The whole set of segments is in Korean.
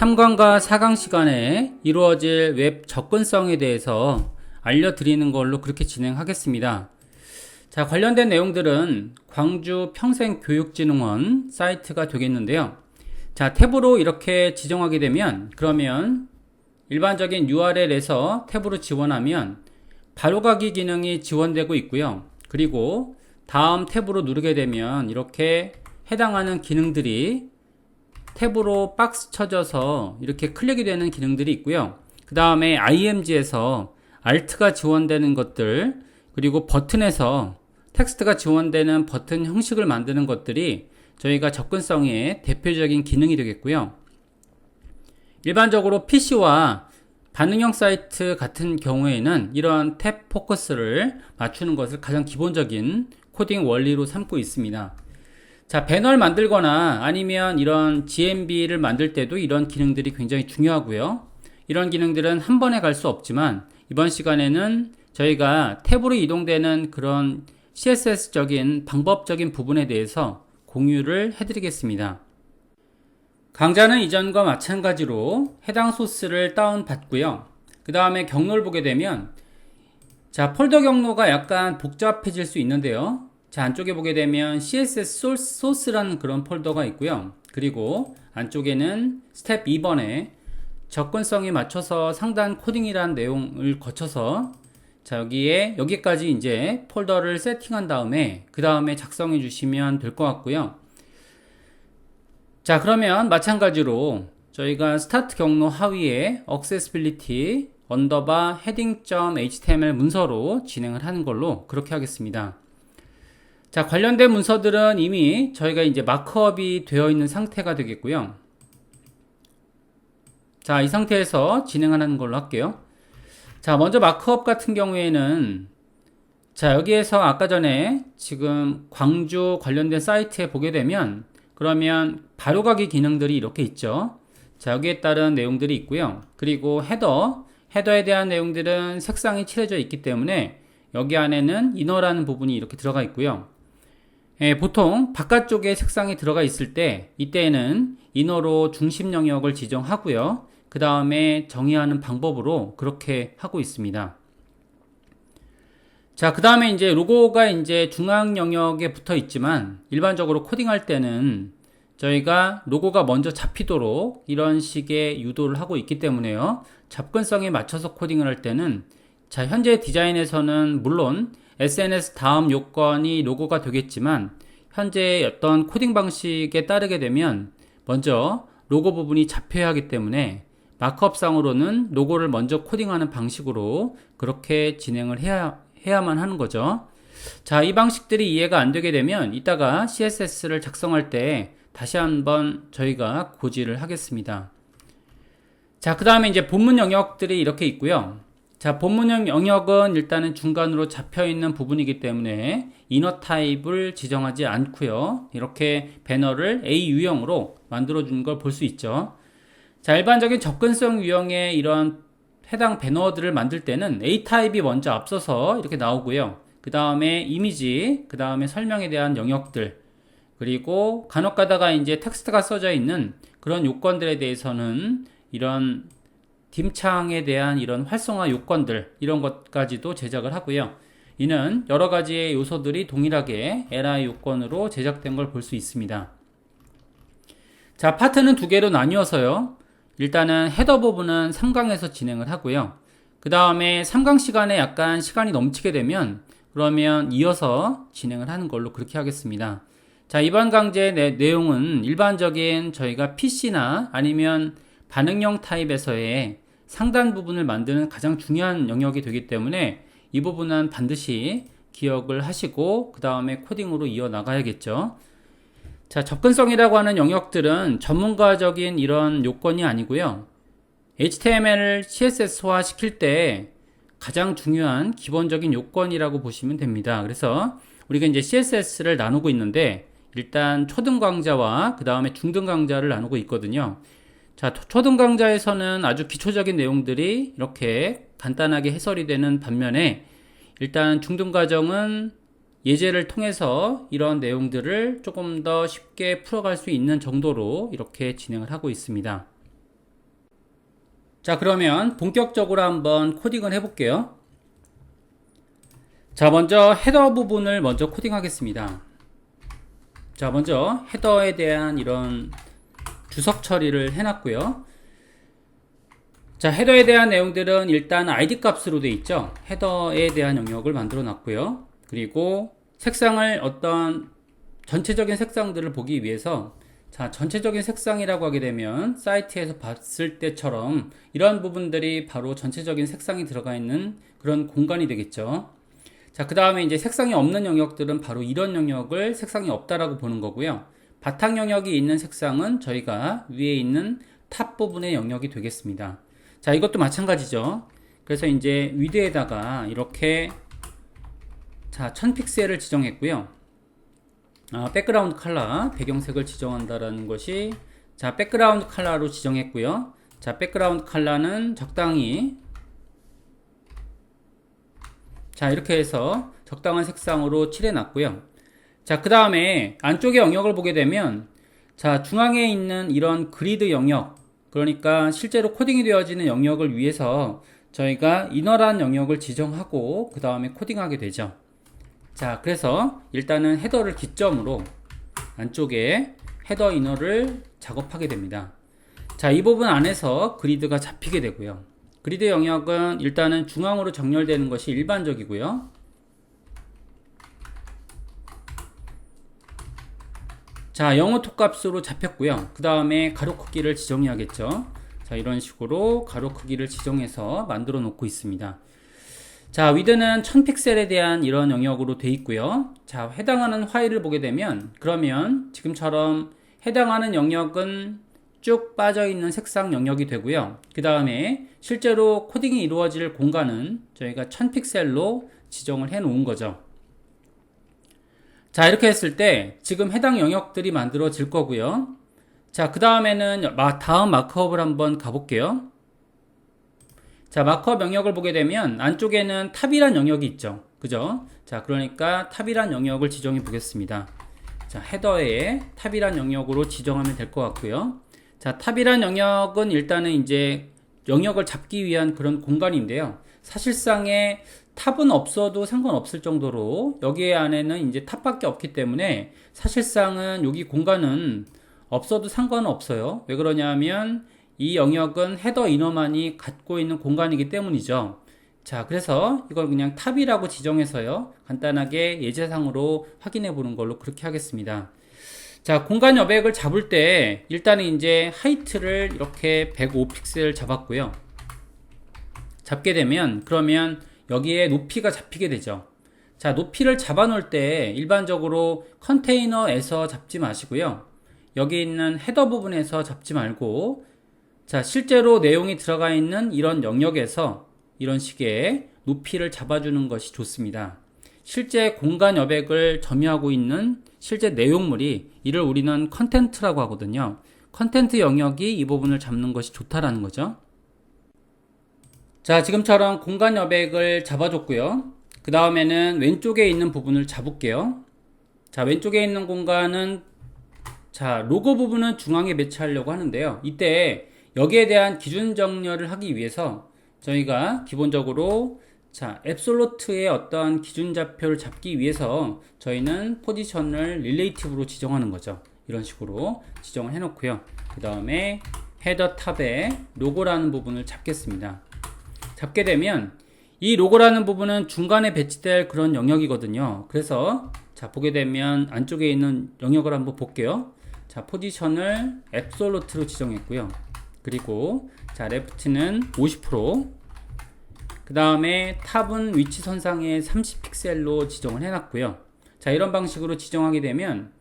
3강과 4강 시간에 이루어질 웹 접근성에 대해서 알려드리는 걸로 그렇게 진행하겠습니다. 자, 관련된 내용들은 광주 평생교육진흥원 사이트가 되겠는데요. 자, 탭으로 이렇게 지정하게 되면, 그러면 일반적인 URL에서 탭으로 지원하면 바로가기 기능이 지원되고 있고요. 그리고 다음 탭으로 누르게 되면 이렇게 해당하는 기능들이 탭으로 박스 쳐져서 이렇게 클릭이 되는 기능들이 있고요. 그 다음에 IMG에서 Alt가 지원되는 것들, 그리고 버튼에서 텍스트가 지원되는 버튼 형식을 만드는 것들이 저희가 접근성의 대표적인 기능이 되겠고요. 일반적으로 PC와 반응형 사이트 같은 경우에는 이런 탭 포커스를 맞추는 것을 가장 기본적인 코딩 원리로 삼고 있습니다. 자, 배너를 만들거나 아니면 이런 GMB를 만들 때도 이런 기능들이 굉장히 중요하고요. 이런 기능들은 한 번에 갈 수 없지만 이번 시간에는 저희가 탭으로 이동되는 그런 CSS적인 방법적인 부분에 대해서 공유를 해드리겠습니다. 강좌는 이전과 마찬가지로 해당 소스를 다운받고요. 그 다음에 경로를 보게 되면 자, 폴더 경로가 약간 복잡해질 수 있는데요. 자, 안쪽에 보게 되면 CSS 소스라는 그런 폴더가 있고요. 그리고 안쪽에는 스텝 2번에 접근성에 맞춰서 상단 코딩이라는 내용을 거쳐서 자, 여기까지 이제 폴더를 세팅한 다음에 그 다음에 작성해 주시면 될 것 같고요. 자, 그러면 마찬가지로 저희가 스타트 경로 하위에 accessibility heading.html 문서로 진행을 하는 걸로 그렇게 하겠습니다. 자, 관련된 문서들은 이미 저희가 이제 마크업이 되어 있는 상태가 되겠고요. 자, 이 상태에서 진행하는 걸로 할게요. 자, 먼저 마크업 같은 경우에는 자, 여기에서 아까 전에 지금 광주 관련된 사이트에 보게 되면 그러면 바로가기 기능들이 이렇게 있죠. 자, 여기에 따른 내용들이 있고요. 그리고 헤더에 대한 내용들은 색상이 칠해져 있기 때문에 여기 안에는 이너라는 부분이 이렇게 들어가 있고요. 보통 바깥쪽에 색상이 들어가 있을 때 이때에는 이너로 중심 영역을 지정하고요. 그 다음에 정의하는 방법으로 그렇게 하고 있습니다. 자, 그 다음에 이제 로고가 이제 중앙 영역에 붙어 있지만 일반적으로 코딩할 때는 저희가 로고가 먼저 잡히도록 이런 식의 유도를 하고 있기 때문에요. 접근성에 맞춰서 코딩을 할 때는 자, 현재 디자인에서는 물론 SNS 다음 요건이 로고가 되겠지만 현재 어떤 코딩 방식에 따르게 되면 먼저 로고 부분이 잡혀야 하기 때문에 마크업상으로는 로고를 먼저 코딩하는 방식으로 그렇게 진행을 해야만 하는 거죠. 자, 이 방식들이 이해가 안 되게 되면 이따가 CSS를 작성할 때 다시 한번 저희가 고지를 하겠습니다. 자, 그 다음에 이제 본문 영역들이 이렇게 있고요. 자, 본문 영역은 일단은 중간으로 잡혀있는 부분이기 때문에 이너 타입을 지정하지 않고요. 이렇게 배너를 A 유형으로 만들어준 걸 볼 수 있죠. 자, 일반적인 접근성 유형의 이런 해당 배너들을 만들 때는 A 타입이 먼저 앞서서 이렇게 나오고요. 그 다음에 이미지, 그 다음에 설명에 대한 영역들, 그리고 간혹 가다가 이제 텍스트가 써져 있는 그런 요건들에 대해서는 이런 딤창에 대한 이런 활성화 요건들, 이런 것까지도 제작을 하고요. 이는 여러 가지의 요소들이 동일하게 li 요건으로 제작된 걸 볼 수 있습니다. 자, 파트는 두 개로 나뉘어서요. 일단은 헤더 부분은 3강에서 진행을 하고요. 그 다음에 3강 시간에 약간 시간이 넘치게 되면 그러면 이어서 진행을 하는 걸로 그렇게 하겠습니다. 자, 이번 강좌의 내용은 일반적인 저희가 PC나 아니면 반응형 타입에서의 상단 부분을 만드는 가장 중요한 영역이 되기 때문에 이 부분은 반드시 기억을 하시고 그 다음에 코딩으로 이어나가야겠죠. 자, 접근성이라고 하는 영역들은 전문가적인 이런 요건이 아니고요. HTML을 CSS화 시킬 때 가장 중요한 기본적인 요건이라고 보시면 됩니다. 그래서 우리가 이제 CSS를 나누고 있는데 일단 초등 강좌와 그 다음에 중등 강좌를 나누고 있거든요. 자, 초등 강좌에서는 아주 기초적인 내용들이 이렇게 간단하게 해설이 되는 반면에 일단 중등 과정은 예제를 통해서 이런 내용들을 조금 더 쉽게 풀어갈 수 있는 정도로 이렇게 진행을 하고 있습니다. 자, 그러면 본격적으로 한번 코딩을 해볼게요. 자, 먼저 헤더 부분을 먼저 코딩하겠습니다. 자, 먼저 헤더에 대한 이런 주석 처리를 해놨고요. 자, 헤더에 대한 내용들은 일단 id 값으로 되어 있죠. 헤더에 대한 영역을 만들어 놨고요. 그리고 색상을 어떤 전체적인 색상들을 보기 위해서, 자, 전체적인 색상이라고 하게 되면 사이트에서 봤을 때처럼 이런 부분들이 바로 전체적인 색상이 들어가 있는 그런 공간이 되겠죠. 자, 그 다음에 이제 색상이 없는 영역들은 바로 이런 영역을 색상이 없다라고 보는 거고요. 바탕 영역이 있는 색상은 저희가 위에 있는 탑 부분의 영역이 되겠습니다. 자, 이것도 마찬가지죠. 그래서 이제 위드에다가 이렇게, 자, 1000픽셀을 지정했고요. 백그라운드 컬러, 배경색을 지정한다라는 것이, 자, 백그라운드 컬러로 지정했고요. 자, 백그라운드 컬러는 적당히, 자, 이렇게 해서 적당한 색상으로 칠해놨고요. 자, 그 다음에 안쪽의 영역을 보게 되면, 자, 중앙에 있는 이런 그리드 영역, 그러니까 실제로 코딩이 되어지는 영역을 위해서 저희가 이너란 영역을 지정하고 그 다음에 코딩하게 되죠. 자, 그래서 일단은 헤더를 기점으로 안쪽에 헤더 이너를 작업하게 됩니다. 자, 이 부분 안에서 그리드가 잡히게 되고요. 그리드 영역은 일단은 중앙으로 정렬되는 것이 일반적이고요. 자, 영어 톡값으로 잡혔고요. 그 다음에 가로 크기를 지정해야겠죠. 자, 이런 식으로 가로 크기를 지정해서 만들어 놓고 있습니다. 자, 위드는 1000픽셀에 대한 이런 영역으로 되어 있고요. 자, 해당하는 파일을 보게 되면, 그러면 지금처럼 해당하는 영역은 쭉 빠져 있는 색상 영역이 되고요. 그 다음에 실제로 코딩이 이루어질 공간은 저희가 1000픽셀로 지정을 해 놓은 거죠. 자, 이렇게 했을 때 지금 해당 영역들이 만들어질 거고요. 자, 그 다음에는 다음 마크업을 한번 가볼게요. 자, 마크업 영역을 보게 되면 안쪽에는 탑이란 영역이 있죠. 그죠? 자, 그러니까 탑이란 영역을 지정해 보겠습니다. 자, 헤더에 탑이란 영역으로 지정하면 될 것 같고요. 자, 탑이란 영역은 일단은 이제 영역을 잡기 위한 그런 공간인데요. 사실상에 탑은 없어도 상관없을 정도로 여기 안에는 이제 탑밖에 없기 때문에 사실상은 여기 공간은 없어도 상관은 없어요. 왜 그러냐면 이 영역은 헤더 이너만이 갖고 있는 공간이기 때문이죠. 자, 그래서 이걸 그냥 탑이라고 지정해서요. 간단하게 예제상으로 확인해 보는 걸로 그렇게 하겠습니다. 자, 공간 여백을 잡을 때 일단은 이제 하이트를 이렇게 105픽셀 잡았고요. 잡게 되면 그러면 여기에 높이가 잡히게 되죠. 자, 높이를 잡아 놓을 때 일반적으로 컨테이너에서 잡지 마시고요. 여기 있는 헤더 부분에서 잡지 말고, 자, 실제로 내용이 들어가 있는 이런 영역에서 이런 식의 높이를 잡아주는 것이 좋습니다. 실제 공간 여백을 점유하고 있는 실제 내용물이, 이를 우리는 컨텐트라고 하거든요. 컨텐트 영역이 이 부분을 잡는 것이 좋다라는 거죠. 자, 지금처럼 공간 여백을 잡아줬고요. 그 다음에는 왼쪽에 있는 부분을 잡을게요. 자, 왼쪽에 있는 공간은, 자, 로고 부분은 중앙에 배치하려고 하는데요. 이때 여기에 대한 기준 정렬을 하기 위해서 저희가 기본적으로, 자, 앱솔루트의 어떤 기준 좌표를 잡기 위해서 저희는 포지션을 릴레이티브로 지정하는 거죠. 이런 식으로 지정을 해 놓고요. 그 다음에 헤더 탑에 로고라는 부분을 잡겠습니다. 잡게 되면 이 로고라는 부분은 중간에 배치될 그런 영역이거든요. 그래서 자, 보게 되면 안쪽에 있는 영역을 한번 볼게요. 자, 포지션을 앱솔루트로 지정했고요. 그리고 자, 레프트는 50%, 그 다음에 탑은 위치 선상에 30픽셀로 지정을 해놨고요. 자, 이런 방식으로 지정하게 되면,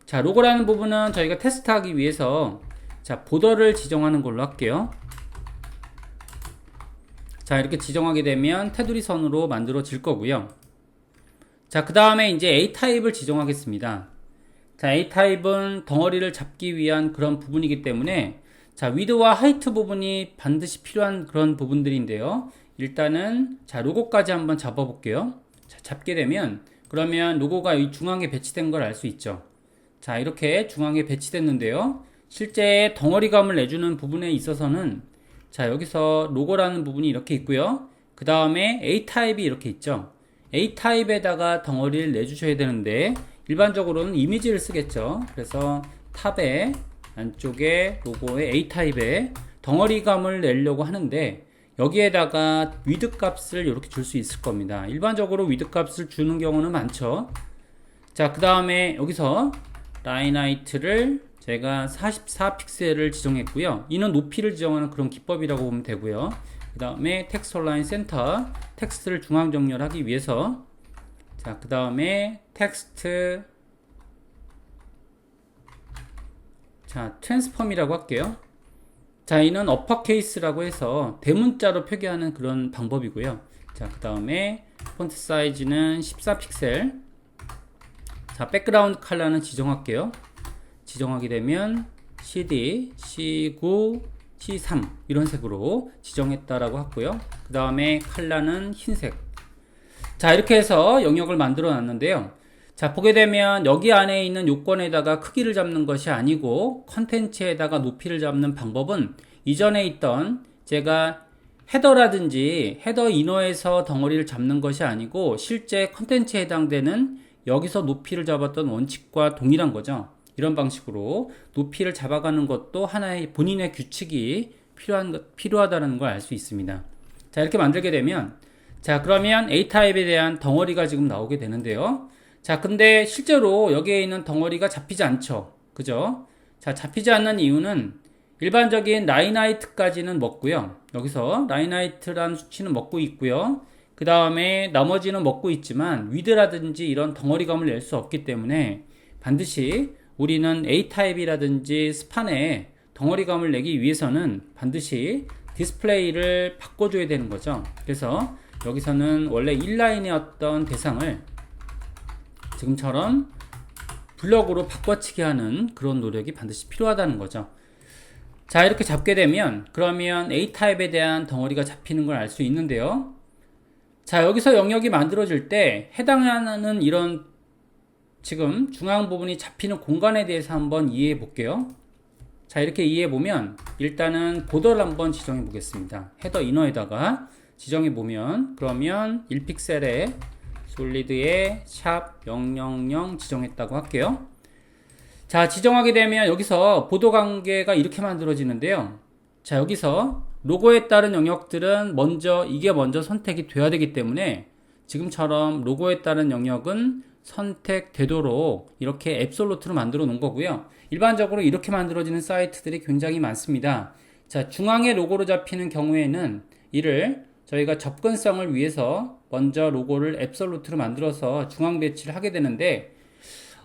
자, 로고라는 부분은 저희가 테스트하기 위해서, 자, 보더를 지정하는 걸로 할게요. 자, 이렇게 지정하게 되면 테두리 선으로 만들어질 거고요. 자, 그 다음에 이제 A타입을 지정하겠습니다. 자, A타입은 덩어리를 잡기 위한 그런 부분이기 때문에, 자, 위드와 하이트 부분이 반드시 필요한 그런 부분들인데요. 일단은, 자, 로고까지 한번 잡아볼게요. 자, 잡게 되면, 그러면 로고가 이 중앙에 배치된 걸 알 수 있죠. 자, 이렇게 중앙에 배치됐는데요. 실제 덩어리감을 내주는 부분에 있어서는 자, 여기서 로고라는 부분이 이렇게 있고요. 그 다음에 A타입이 이렇게 있죠. A타입에다가 덩어리를 내주셔야 되는데 일반적으로는 이미지를 쓰겠죠. 그래서 탑에 안쪽에 로고에 A타입에 덩어리감을 내려고 하는데 여기에다가 위드 값을 이렇게 줄 수 있을 겁니다. 일반적으로 위드 값을 주는 경우는 많죠. 자, 그 다음에 여기서 라인 하이트를 제가 44픽셀을 지정했고요. 이는 높이를 지정하는 그런 기법이라고 보면 되고요. 그 다음에 텍스트 라인 센터, 텍스트를 중앙 정렬하기 위해서, 자, 그 다음에 텍스트, 자, 트랜스폼이라고 할게요. 자, 이는 어퍼케이스라고 해서 대문자로 표기하는 그런 방법이고요. 자, 그 다음에 폰트 사이즈는 14픽셀. 자, 백그라운드 컬러는 지정할게요. 지정하게 되면 CD, C9, C3 이런 색으로 지정했다라고 하고요. 그 다음에 컬러는 흰색. 자, 이렇게 해서 영역을 만들어 놨는데요. 자, 보게 되면 여기 안에 있는 요건에다가 크기를 잡는 것이 아니고 컨텐츠에다가 높이를 잡는 방법은 이전에 있던 제가 헤더라든지 헤더 이너에서 덩어리를 잡는 것이 아니고 실제 컨텐츠에 해당되는 여기서 높이를 잡았던 원칙과 동일한 거죠. 이런 방식으로 높이를 잡아가는 것도 하나의 본인의 규칙이 필요하다는 걸 알 수 있습니다. 자, 이렇게 만들게 되면, 자, 그러면 A타입에 대한 덩어리가 지금 나오게 되는데요. 자, 근데 실제로 여기에 있는 덩어리가 잡히지 않죠. 그죠? 자, 잡히지 않는 이유는 일반적인 라인 하이트까지는 먹고요. 여기서 라인 하이트라는 수치는 먹고 있고요. 그 다음에 나머지는 먹고 있지만 위드라든지 이런 덩어리감을 낼 수 없기 때문에 반드시 우리는 A타입이라든지 스판에 덩어리감을 내기 위해서는 반드시 디스플레이를 바꿔줘야 되는 거죠. 그래서 여기서는 원래 1라인이었던 대상을 지금처럼 블럭으로 바꿔치기 하는 그런 노력이 반드시 필요하다는 거죠. 자, 이렇게 잡게 되면 그러면 A타입에 대한 덩어리가 잡히는 걸 알 수 있는데요. 자, 여기서 영역이 만들어질 때 해당하는 이런 지금 중앙 부분이 잡히는 공간에 대해서 한번 이해해 볼게요. 자, 이렇게 이해해 보면 일단은 보더를 한번 지정해 보겠습니다. 헤더 이너에다가 지정해 보면 그러면 1픽셀에 솔리드에 샵 000 지정했다고 할게요. 자, 지정하게 되면 여기서 보도 관계가 이렇게 만들어지는데요. 자, 여기서 로고에 따른 영역들은 이게 먼저 선택이 돼야 되기 때문에 지금처럼 로고에 따른 영역은 선택되도록 이렇게 앱솔루트로 만들어 놓은 거고요. 일반적으로 이렇게 만들어지는 사이트들이 굉장히 많습니다. 자, 중앙에 로고로 잡히는 경우에는 이를 저희가 접근성을 위해서 먼저 로고를 앱솔루트로 만들어서 중앙 배치를 하게 되는데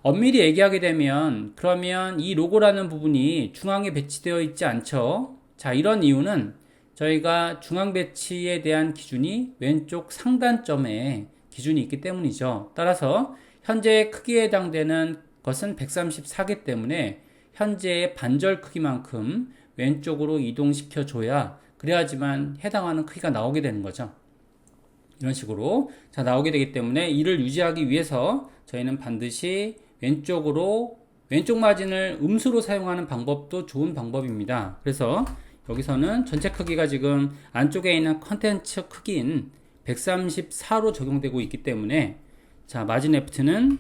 엄밀히 얘기하게 되면 그러면 이 로고라는 부분이 중앙에 배치되어 있지 않죠. 자, 이런 이유는 저희가 중앙 배치에 대한 기준이 왼쪽 상단점에 기준이 있기 때문이죠. 따라서 현재 크기에 해당되는 것은 134기 때문에 현재의 반절 크기만큼 왼쪽으로 이동시켜 줘야 그래야지만 해당하는 크기가 나오게 되는 거죠. 이런 식으로 자 나오게 되기 때문에 이를 유지하기 위해서 저희는 반드시 왼쪽 마진을 음수로 사용하는 방법도 좋은 방법입니다. 그래서 여기서는 전체 크기가 지금 안쪽에 있는 컨텐츠 크기인 134로 적용되고 있기 때문에 자 마진 레프트는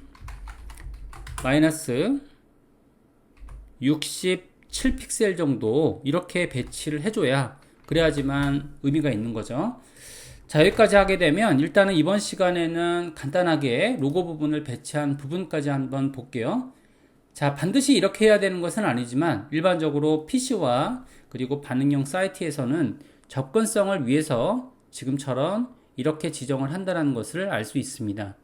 마이너스 67픽셀 정도 이렇게 배치를 해줘야 그래야지만 의미가 있는 거죠. 자, 여기까지 하게 되면 일단은 이번 시간에는 간단하게 로고 부분을 배치한 부분까지 한번 볼게요. 자, 반드시 이렇게 해야 되는 것은 아니지만 일반적으로 PC와 그리고 반응형 사이트에서는 접근성을 위해서 지금처럼 이렇게 지정을 한다는 것을 알 수 있습니다.